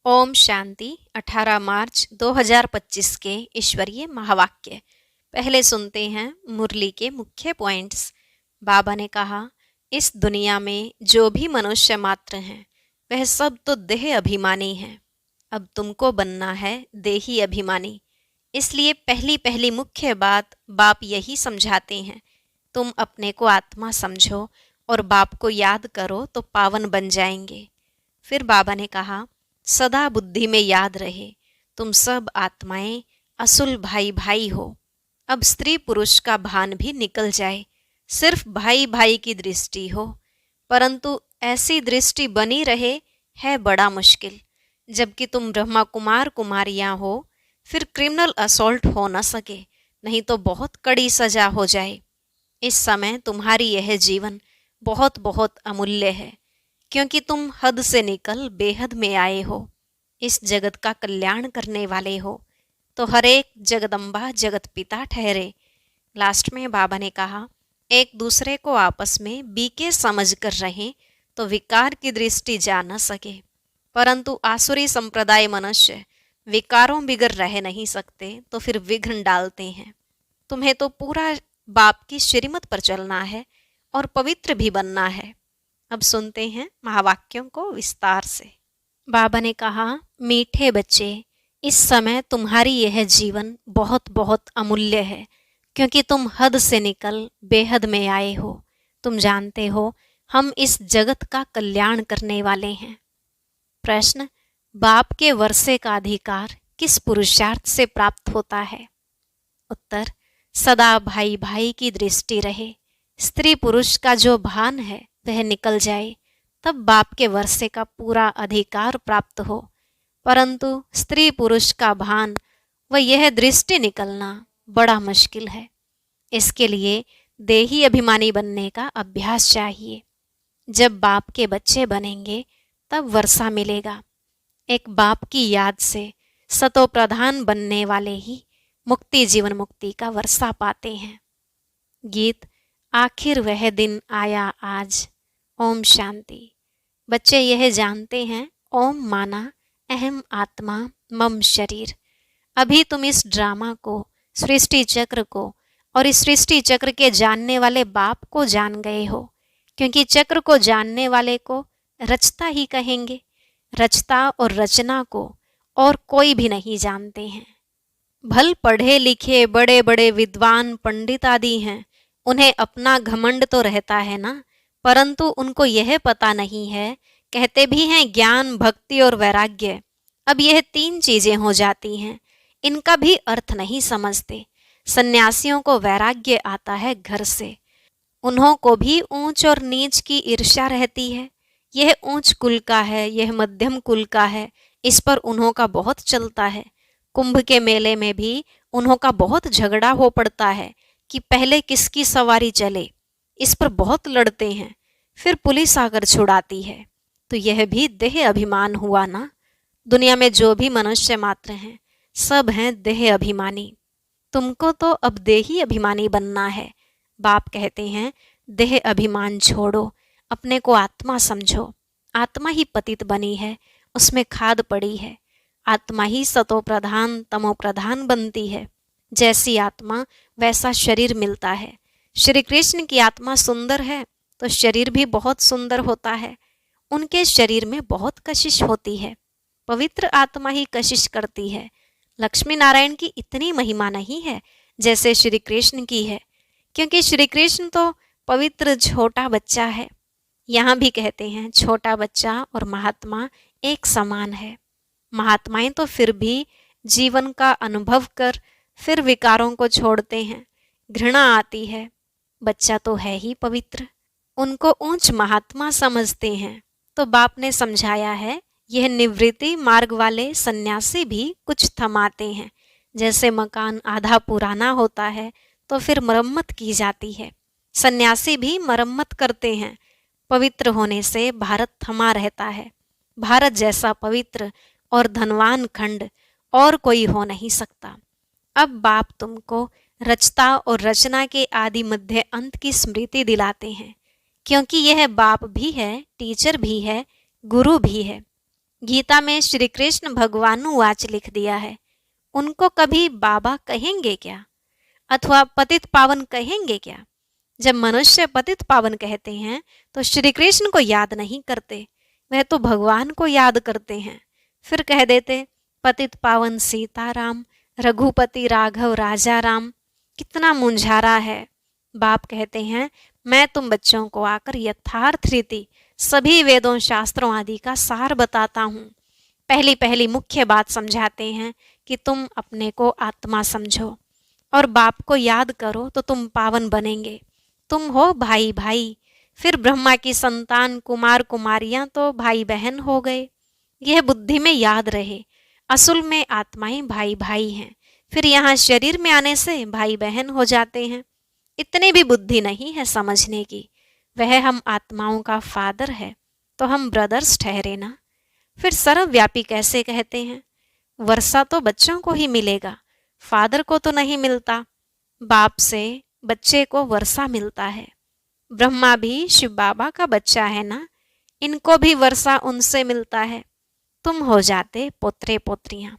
ओम शांति। 18 मार्च 2025 के ईश्वरीय महावाक्य। पहले सुनते हैं मुरली के मुख्य पॉइंट्स। बाबा ने कहा, इस दुनिया में जो भी मनुष्य मात्र हैं वह सब तो देह अभिमानी हैं। अब तुमको बनना है देही अभिमानी। इसलिए पहली पहली मुख्य बात बाप यही समझाते हैं, तुम अपने को आत्मा समझो और बाप को याद करो तो पावन बन जाएंगे। फिर बाबा ने कहा, सदा बुद्धि में याद रहे तुम सब आत्माएं असुल भाई भाई हो। अब स्त्री पुरुष का भान भी निकल जाए, सिर्फ भाई भाई की दृष्टि हो। परंतु ऐसी दृष्टि बनी रहे है बड़ा मुश्किल। जबकि तुम ब्रह्मा कुमार कुमारियां हो, फिर क्रिमिनल असॉल्ट हो न सके, नहीं तो बहुत कड़ी सजा हो जाए। इस समय तुम्हारी यह जीवन बहुत बहुत अमूल्य है, क्योंकि तुम हद से निकल बेहद में आए हो। इस जगत का कल्याण करने वाले हो, तो हर एक जगदम्बा जगत पिता ठहरे। लास्ट में बाबा ने कहा, एक दूसरे को आपस में बीके समझ कर रहें तो विकार की दृष्टि जा न सके। परंतु आसुरी संप्रदाय मनुष्य विकारों बिगर रह नहीं सकते, तो फिर विघ्न डालते हैं। तुम्हें तो पूरा बाप की श्रीमत पर चलना है और पवित्र भी बनना है। अब सुनते हैं महावाक्यों को विस्तार से। बाबा ने कहा, मीठे बच्चे, इस समय तुम्हारी यह जीवन बहुत बहुत अमूल्य है, क्योंकि तुम हद से निकल बेहद में आए हो। तुम जानते हो हम इस जगत का कल्याण करने वाले हैं। प्रश्न, बाप के वर्षे का अधिकार किस पुरुषार्थ से प्राप्त होता है? उत्तर, सदा भाई भाई की दृष्टि रहे, स्त्री पुरुष का जो भान है वह निकल जाए, तब बाप के वर्षे का पूरा अधिकार प्राप्त हो। परंतु स्त्री पुरुष का भान व यह दृष्टि निकलना बड़ा मुश्किल है। इसके लिए देही अभिमानी बनने का अभ्यास चाहिए। जब बाप के बच्चे बनेंगे तब वर्षा मिलेगा। एक बाप की याद से सतो प्रधान बनने वाले ही मुक्ति जीवन मुक्ति का वर्षा पाते हैं। गीत, आखिर वह दिन आया आज। ओम शांति। बच्चे यह जानते हैं, ओम माना अहम आत्मा मम शरीर। अभी तुम इस ड्रामा को, सृष्टि चक्र को और इस सृष्टि चक्र के जानने वाले बाप को जान गए हो, क्योंकि चक्र को जानने वाले को रचता ही कहेंगे। रचता और रचना को और कोई भी नहीं जानते हैं। भल पढ़े लिखे बड़े बड़े विद्वान पंडित आदि हैं, उन्हें अपना घमंड तो रहता है ना, परंतु उनको यह पता नहीं है। कहते भी हैं ज्ञान भक्ति और वैराग्य। अब यह तीन चीजें हो जाती हैं, इनका भी अर्थ नहीं समझते। सन्यासियों को वैराग्य आता है घर से। उन्हों को भी ऊंच और नीच की ईर्ष्या रहती है। यह ऊंच कुल का है, यह मध्यम कुल का है, इस पर उन्हों का बहुत चलता है। कुंभ के मेले में भी उन्हों का बहुत झगड़ा हो पड़ता है कि पहले किसकी सवारी चले, इस पर बहुत लड़ते हैं। फिर पुलिस आकर छुड़ाती है। तो यह भी देह अभिमान हुआ ना। दुनिया में जो भी मनुष्य मात्र हैं सब हैं देह अभिमानी। तुमको तो अब देही अभिमानी बनना है। बाप कहते हैं, देह अभिमान छोड़ो, अपने को आत्मा समझो। आत्मा ही पतित बनी है, उसमें खाद पड़ी है। आत्मा ही सतो प्रधान तमो प्रधान बनती है। जैसी आत्मा वैसा शरीर मिलता है। श्री कृष्ण की आत्मा सुंदर है तो शरीर भी बहुत सुंदर होता है। उनके शरीर में बहुत कशिश होती है। पवित्र आत्मा ही कशिश करती है। लक्ष्मी नारायण की इतनी महिमा नहीं है जैसे श्री कृष्ण की है, क्योंकि श्री कृष्ण तो पवित्र छोटा बच्चा है। यहाँ भी कहते हैं छोटा बच्चा और महात्मा एक समान है। महात्माएं तो फिर भी जीवन का अनुभव कर फिर विकारों को छोड़ते हैं। घृणा आती है। बच्चा तो है ही पवित्र, उनको ऊंच महात्मा समझते हैं। तो बाप ने समझाया है, यह निवृत्ति मार्ग वाले सन्यासी भी कुछ थमाते हैं। जैसे मकान आधा पुराना होता है तो फिर मरम्मत की जाती है, सन्यासी भी मरम्मत करते हैं। पवित्र होने से भारत थमा रहता है। भारत जैसा पवित्र और धनवान खंड और कोई हो नहीं सकता। अब बाप तुमको रचता और रचना के आदि मध्य अंत की स्मृति दिलाते हैं, क्योंकि यह बाप भी है, टीचर भी है, गुरु भी है। गीता में श्री कृष्ण भगवानुवाच लिख दिया है। उनको कभी बाबा कहेंगे क्या, अथवा पतित पावन कहेंगे क्या? जब मनुष्य पतित पावन कहते हैं तो श्री कृष्ण को याद नहीं करते, वह तो भगवान को याद करते हैं। फिर कह देते पतित पावन सीताराम, रघुपति राघव राजा राम। कितना मुंझारा है। बाप कहते हैं मैं तुम बच्चों को आकर यथार्थ रीति सभी वेदों शास्त्रों आदि का सार बताता हूँ। पहली पहली मुख्य बात समझाते हैं कि तुम अपने को आत्मा समझो और बाप को याद करो तो तुम पावन बनेंगे। तुम हो भाई भाई, फिर ब्रह्मा की संतान कुमार कुमारियां तो भाई बहन हो गए। यह बुद्धि में याद रहे, असल में आत्माएं भाई भाई हैं, फिर यहाँ शरीर में आने से भाई बहन हो जाते हैं। इतनी भी बुद्धि नहीं है समझने की। वह हम आत्माओं का फादर है तो हम ब्रदर्स ठहरे ना। फिर सर्वव्यापी कैसे कहते हैं? वर्षा तो बच्चों को ही मिलेगा, फादर को तो नहीं मिलता। बाप से बच्चे को वर्षा मिलता है। ब्रह्मा भी शिव बाबा का बच्चा है ना, इनको भी वर्षा उनसे मिलता है। तुम हो जाते पोत्रे पोत्रियां,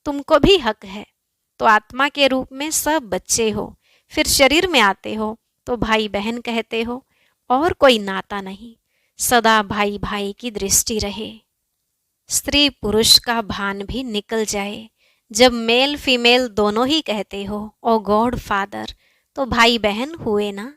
तुमको भी हक है। तो आत्मा के रूप में सब बच्चे हो, फिर शरीर में आते हो तो भाई बहन कहते हो, और कोई नाता नहीं। सदा भाई भाई की दृष्टि रहे। स्त्री पुरुष का भान भी निकल जाए। जब मेल फीमेल दोनों ही कहते हो ओ गॉड फादर, तो भाई बहन हुए ना।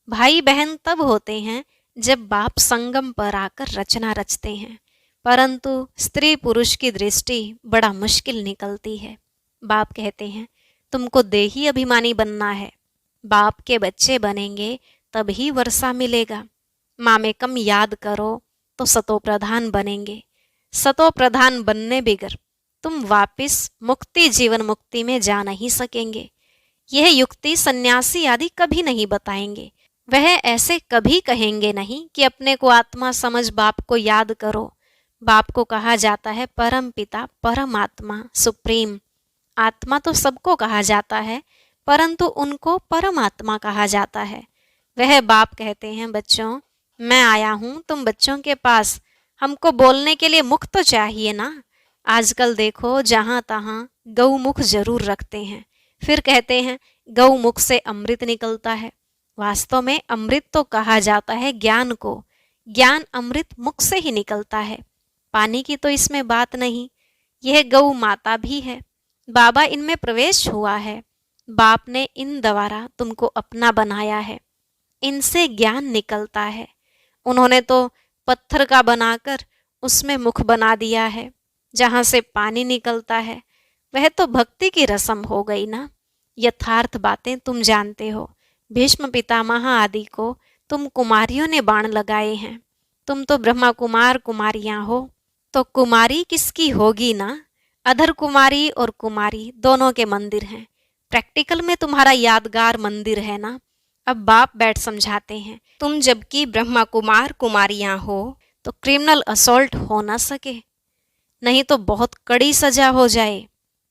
भाई बहन तब होते हैं जब बाप संगम पर आकर रचना रचते हैं, परंतु स्त्री पुरुष की दृष्टि बड़ा मुश्किल निकलती है। बाप कहते हैं तुमको देही अभिमानी बनना है। बाप के बच्चे बनेंगे तभी वर्षा मिलेगा। माँ में कम याद करो तो सतो प्रधान बनेंगे। सतो प्रधान बनने बिगर तुम वापिस मुक्ति जीवन मुक्ति में जा नहीं सकेंगे। यह युक्ति सन्यासी आदि कभी नहीं बताएंगे। वह ऐसे कभी कहेंगे नहीं कि अपने को आत्मा समझ बाप को याद करो। बाप को कहा जाता है परम पिता, परमात्मा, सुप्रीम। आत्मा तो सबको कहा जाता है, परंतु उनको परमात्मा कहा जाता है। वह बाप कहते हैं बच्चों, मैं आया हूँ तुम बच्चों के पास, हमको बोलने के लिए मुख तो चाहिए ना। आजकल देखो जहाँ तहाँ गौमुख जरूर रखते हैं, फिर कहते हैं गौमुख से अमृत निकलता है। वास्तव में अमृत तो कहा जाता है ज्ञान को। ज्ञान अमृत मुख से ही निकलता है, पानी की तो इसमें बात नहीं। यह गौ माता भी है, बाबा इनमें प्रवेश हुआ है। बाप ने इन द्वारा तुमको अपना बनाया है, इनसे ज्ञान निकलता है। उन्होंने तो पत्थर का बनाकर उसमें मुख बना दिया है जहाँ से पानी निकलता है। वह तो भक्ति की रस्म हो गई ना। यथार्थ बातें तुम जानते हो। भीष्म पितामह आदि को तुम कुमारियों ने बाण लगाए हैं। तुम तो ब्रह्मा कुमार कुमारियां हो, तो कुमारी किसकी होगी ना। अधर कुमारी और कुमारी दोनों के मंदिर हैं। प्रैक्टिकल में तुम्हारा यादगार मंदिर है ना। अब बाप बैठ समझाते हैं, तुम जबकि ब्रह्मा कुमार कुमारियां हो तो क्रिमिनल असॉल्ट हो ना सके, नहीं तो बहुत कड़ी सजा हो जाए।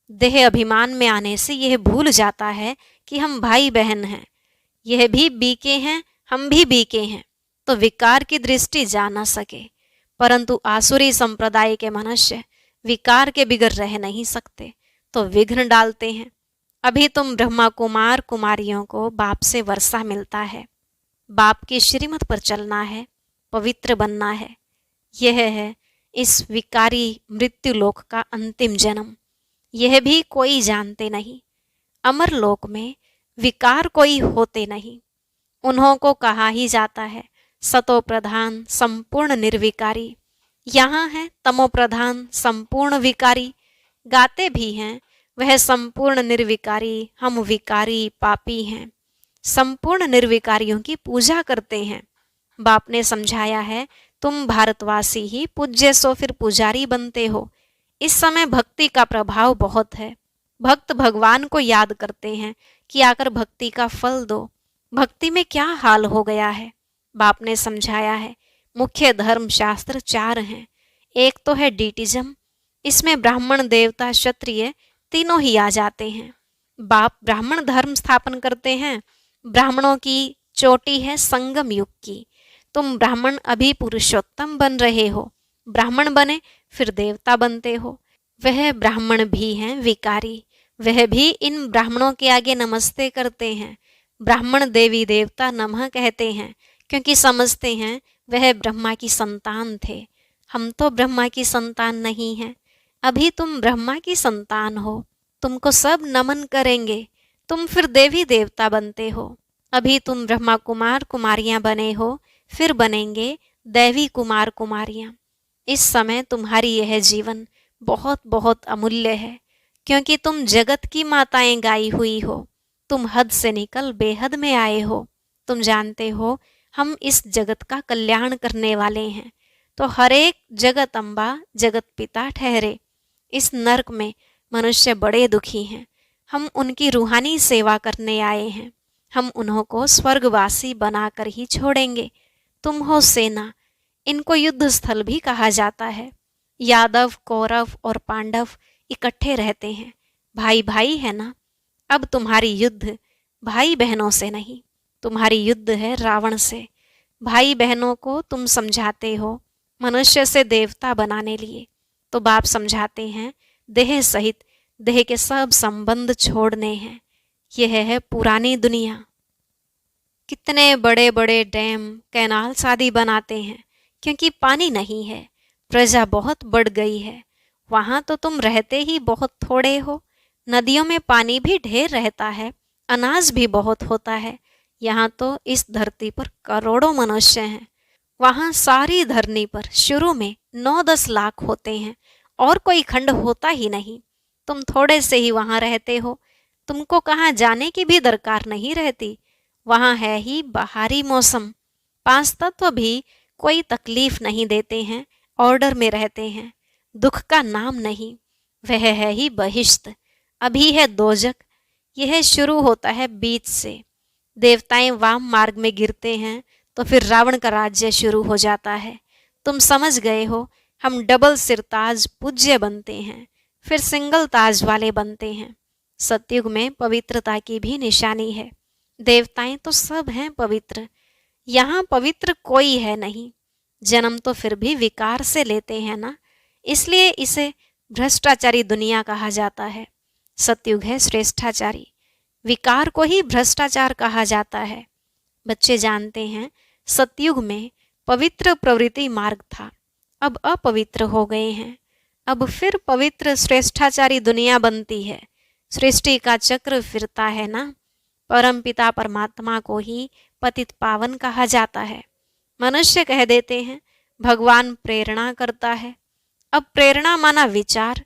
देह अभिमान में आने से यह भूल जाता है कि हम भाई बहन हैं। यह भी बीके हैं, हम भी बीके हैं, तो विकार की दृष्टि जा न सके। परंतु आसुरी संप्रदाय के मनुष्य विकार के बिगर रह नहीं सकते, तो विघ्न डालते हैं। अभी तुम ब्रह्मा कुमार कुमारियों को बाप से वर्षा मिलता है। बाप की श्रीमत पर चलना है, पवित्र बनना है। यह है इस विकारी मृत्यु लोक का अंतिम जन्म। यह भी कोई जानते नहीं। अमर लोक में विकार कोई होते नहीं। उन्हों को कहा ही जाता है सतो प्रधान संपूर्ण निर्विकारी। यहाँ है तमो प्रधान संपूर्ण विकारी। गाते भी हैं वह संपूर्ण निर्विकारी, हम विकारी पापी हैं। संपूर्ण निर्विकारियों की पूजा करते हैं। बाप ने समझाया है तुम भारतवासी ही पूज्य सो फिर पुजारी बनते हो। इस समय भक्ति का प्रभाव बहुत है। भक्त भगवान को याद करते हैं कि आकर भक्ति का फल दो। भक्ति में क्या हाल हो गया है। बाप ने समझाया है मुख्य धर्म शास्त्र 4 हैं। एक तो है डीटिज्म, इसमें ब्राह्मण देवता क्षत्रिय तीनों ही आ जाते हैं। बाप ब्राह्मण धर्म स्थापन करते हैं। ब्राह्मणों की चोटी है संगम युग की। तुम ब्राह्मण अभी पुरुषोत्तम बन रहे हो। ब्राह्मण बने फिर देवता बनते हो। वह ब्राह्मण भी हैं विकारी, वह भी इन ब्राह्मणों के आगे नमस्ते करते हैं। ब्राह्मण देवी देवता नमः कहते हैं क्योंकि समझते हैं वह ब्रह्मा की संतान थे। हम तो ब्रह्मा की संतान नहीं हैं। अभी तुम ब्रह्मा की संतान हो, तुमको सब नमन करेंगे, तुम फिर देवी देवता बनते हो। अभी तुम ब्रह्मा कुमार कुमारियां बने हो, फिर बनेंगे दैवी कुमार कुमारियां। इस समय तुम्हारी यह जीवन बहुत बहुत अमूल्य है, क्योंकि तुम जगत की माताएं गाई हुई हो। तुम हद से निकल बेहद में आए हो। तुम जानते हो हम इस जगत का कल्याण करने वाले हैं, तो हर एक जगत अम्बा जगत पिता ठहरे। इस नरक में मनुष्य बड़े दुखी हैं, हम उनकी रूहानी सेवा करने आए हैं। हम उन्हों को स्वर्गवासी बनाकर ही छोड़ेंगे। तुम हो सेना, इनको युद्ध स्थल भी कहा जाता है। यादव, कौरव और पांडव इकट्ठे रहते हैं, भाई भाई है ना। अब तुम्हारी युद्ध भाई बहनों से नहीं, तुम्हारी युद्ध है रावण से। भाई बहनों को तुम समझाते हो मनुष्य से देवता बनाने लिए, तो बाप समझाते हैं देह सहित देह के सब संबंध छोड़ने हैं। यह है पुरानी दुनिया। कितने बड़े बड़े डैम, कैनाल्स आदि बनाते हैं, क्योंकि पानी नहीं है, प्रजा बहुत बढ़ गई है। वहां तो तुम रहते ही बहुत थोड़े हो। नदियों में पानी भी ढेर रहता है, अनाज भी बहुत होता है। यहाँ तो इस धरती पर करोड़ों मनुष्य हैं। वहां सारी धरनी पर शुरू में 9-10 लाख होते हैं, और कोई खंड होता ही नहीं। तुम थोड़े से ही वहां रहते हो, तुमको कहाँ जाने की भी दरकार नहीं रहती। वहां है ही बहारी मौसम। 5 तत्व भी कोई तकलीफ नहीं देते हैं, ऑर्डर में रहते हैं। दुख का नाम नहीं, वह है ही बहिश्त। अभी है दोजक, यह शुरू होता है बीच से। देवताएं वाम मार्ग में गिरते हैं तो फिर रावण का राज्य शुरू हो जाता है। तुम समझ गए हो, हम डबल सिरताज पूज्य बनते हैं, फिर सिंगल ताज वाले बनते हैं। सतयुग में पवित्रता की भी निशानी है। देवताएं तो सब हैं पवित्र, यहाँ पवित्र कोई है नहीं। जन्म तो फिर भी विकार से लेते हैं ना, इसलिए इसे भ्रष्टाचारी दुनिया कहा जाता है। सतयुग है श्रेष्ठाचारी, विकार को ही भ्रष्टाचार कहा जाता है। बच्चे जानते हैं सतयुग में पवित्र प्रवृत्ति मार्ग था, अब अपवित्र हो गए हैं। अब फिर पवित्र श्रेष्ठाचारी दुनिया बनती है। सृष्टि का चक्र फिरता है ना। परमपिता परमात्मा को ही पतित पावन कहा जाता है। मनुष्य कह देते हैं भगवान प्रेरणा करता है। अब प्रेरणा माना विचार,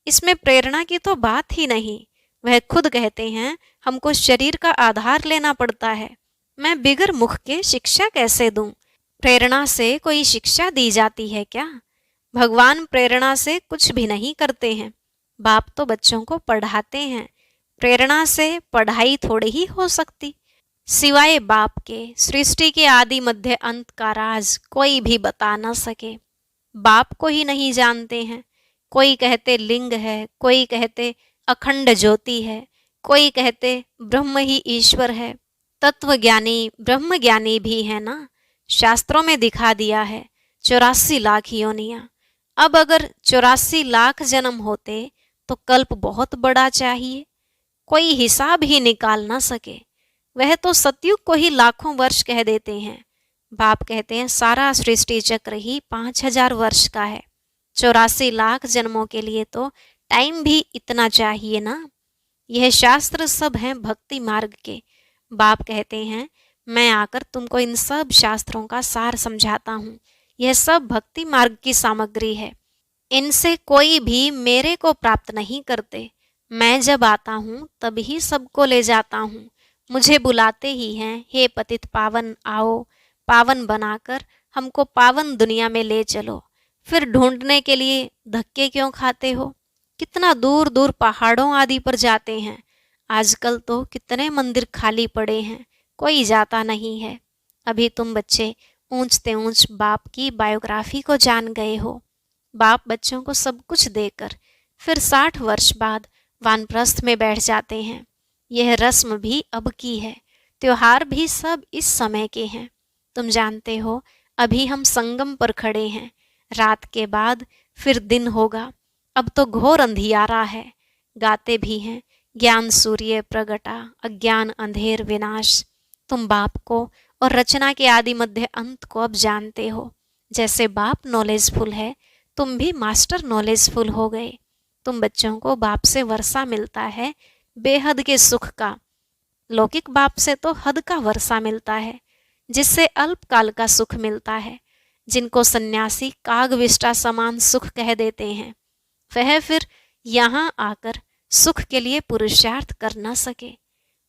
इसमें प्रेरणा की तो बात ही नहीं। वह खुद कहते हैं हमको शरीर का आधार लेना पड़ता है, मैं बिगर मुख के शिक्षा कैसे दूं। प्रेरणा से कोई शिक्षा दी जाती है क्या? भगवान प्रेरणा से कुछ भी नहीं करते हैं। बाप तो बच्चों को पढ़ाते हैं, प्रेरणा से पढ़ाई थोड़ी ही हो सकती। सिवाय बाप के सृष्टि के आदि मध्य अंत का राज कोई भी बता न सके। बाप को ही नहीं जानते हैं। कोई कहते लिंग है, कोई कहते अखंड ज्योति है, कोई कहते ब्रह्म ही ईश्वर है। तत्वज्ञानी ब्रह्मज्ञानी भी है ना। शास्त्रों में दिखा दिया है 84 लाख योनियां। अब अगर 84 लाख जन्म होते तो कल्प बहुत बड़ा चाहिए, कोई हिसाब ही निकाल ना सके। वह तो सतयुग को ही लाखों वर्ष कह देते हैं। बाप कहते हैं सारा सृष्टि चक्र ही 5000 वर्ष का है। 84 लाख जन्मों के लिए तो टाइम भी इतना चाहिए ना। यह शास्त्र सब हैं भक्ति मार्ग के। बाप कहते हैं मैं आकर तुमको इन सब शास्त्रों का सार समझाता हूँ। यह सब भक्ति मार्ग की सामग्री है, इनसे कोई भी मेरे को प्राप्त नहीं करते। मैं जब आता हूँ तभी सबको ले जाता हूँ। मुझे बुलाते ही हैं हे पतित पावन आओ, पावन बनाकर हमको पावन दुनिया में ले चलो। फिर ढूंढने के लिए धक्के क्यों खाते हो? कितना दूर दूर पहाड़ों आदि पर जाते हैं। आजकल तो कितने मंदिर खाली पड़े हैं, कोई जाता नहीं है। अभी तुम बच्चे ऊंचते ऊंच बाप की बायोग्राफी को जान गए हो। बाप बच्चों को सब कुछ देकर फिर 60 वर्ष बाद वानप्रस्थ में बैठ जाते हैं। यह रस्म भी अब की है, त्योहार भी सब इस समय के हैं। तुम जानते हो अभी हम संगम पर खड़े हैं। रात के बाद फिर दिन होगा, अब तो घोर अंधियारा है। गाते भी हैं, ज्ञान सूर्य प्रगटा, अज्ञान अंधेर विनाश। तुम बाप को और रचना के आदि मध्य अंत को अब जानते हो। जैसे बाप नॉलेजफुल है, तुम भी मास्टर नॉलेजफुल हो गए। तुम बच्चों को बाप से वर्षा मिलता है, बेहद के सुख का। लौकिक बाप से तो हद का वर्षा मिलता है, जिससे अल्पकाल का सुख मिलता है। जिनको सन्यासी कागविष्टा समान सुख कह देते हैं, वह फिर यहाँ आकर सुख के लिए पुरुषार्थ कर न सके।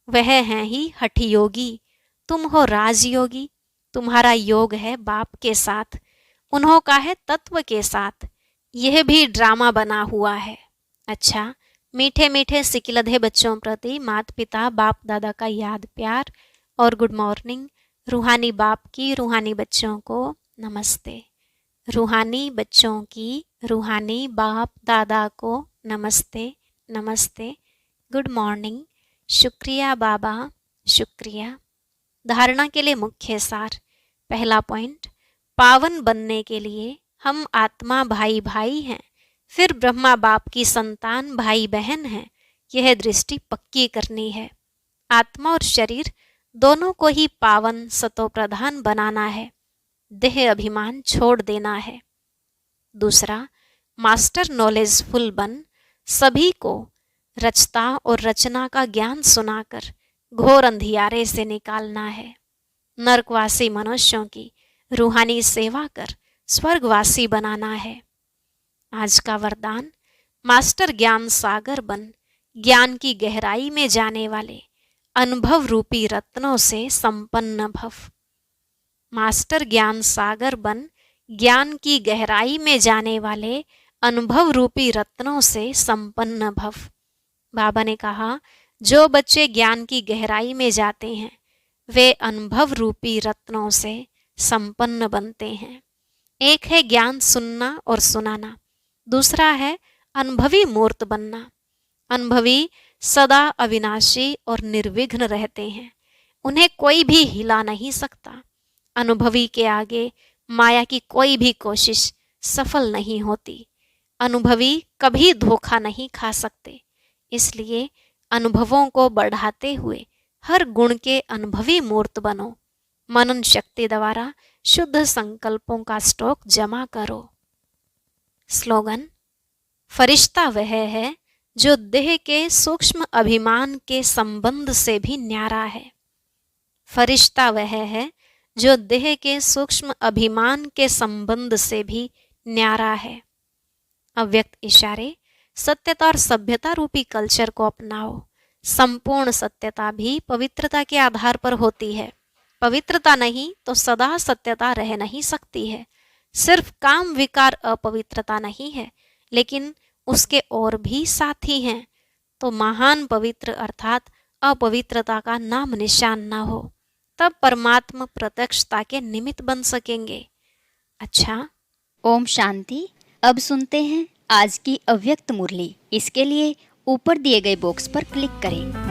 वह हैं ही हठ योगी, तुम हो राजयोगी। तुम्हारा योग है बाप के साथ, उन्हों का है तत्व के साथ। यह भी ड्रामा बना हुआ है। अच्छा, मीठे मीठे सिकिलधे बच्चों प्रति माता पिता बाप दादा का याद प्यार और गुड मॉर्निंग। रूहानी बाप की रूहानी बच्चों को नमस्ते। रूहानी बच्चों की रूहानी बाप दादा को नमस्ते नमस्ते, गुड मॉर्निंग। शुक्रिया बाबा, शुक्रिया। धारणा के लिए मुख्य सार। पहला पॉइंट, पावन बनने के लिए हम आत्मा भाई भाई हैं, फिर ब्रह्मा बाप की संतान भाई बहन हैं। यह दृष्टि पक्की करनी है। आत्मा और शरीर दोनों को ही पावन सतो प्रधान बनाना है। देह अभिमान छोड़ देना है। दूसरा, मास्टर नॉलेजफुल बन सभी को रचता और रचना का ज्ञान सुनाकर घोर अंधियारे से निकालना है। नरकवासी मनुष्यों की रूहानी सेवा कर स्वर्गवासी बनाना है। आज का वरदान, मास्टर ज्ञान सागर बन ज्ञान की गहराई में जाने वाले अनुभव रूपी रत्नों से संपन्न भव। मास्टर ज्ञान सागर बन ज्ञान की गहराई में जाने वाले अनुभव रूपी रत्नों से संपन्न भव। बाबा ने कहा, जो बच्चे ज्ञान की गहराई में जाते हैं वे अनुभव रूपी रत्नों से संपन्न बनते हैं। एक है ज्ञान सुनना और सुनाना, दूसरा है अनुभवी मूर्त बनना। अनुभवी सदा अविनाशी और निर्विघ्न रहते हैं, उन्हें कोई भी हिला नहीं सकता। अनुभवी के आगे माया की कोई भी कोशिश सफल नहीं होती। अनुभवी कभी धोखा नहीं खा सकते। इसलिए अनुभवों को बढ़ाते हुए हर गुण के अनुभवी मूर्त बनो। मनन शक्ति द्वारा शुद्ध संकल्पों का स्टॉक जमा करो। स्लोगन, फरिश्ता वह है जो देह के सूक्ष्म अभिमान के संबंध से भी न्यारा है। फरिश्ता वह है जो देह के सूक्ष्म अभिमान के संबंध से भी न्यारा है। अव्यक्त इशारे, सत्यता और सभ्यता रूपी कल्चर को अपनाओ। संपूर्ण सत्यता भी पवित्रता के आधार पर होती है। पवित्रता नहीं तो सदा सत्यता रह नहीं सकती है। सिर्फ काम विकार अपवित्रता नहीं है, लेकिन उसके और भी साथी हैं। तो महान पवित्र अर्थात अपवित्रता का नाम निशान न हो, तब परमात्मा प्रत्यक्षता के निमित्त बन सकेंगे। अच्छा, ओम शांति। अब सुनते हैं आज की अव्यक्त मुरली। इसके लिए ऊपर दिए गए बॉक्स पर क्लिक करें।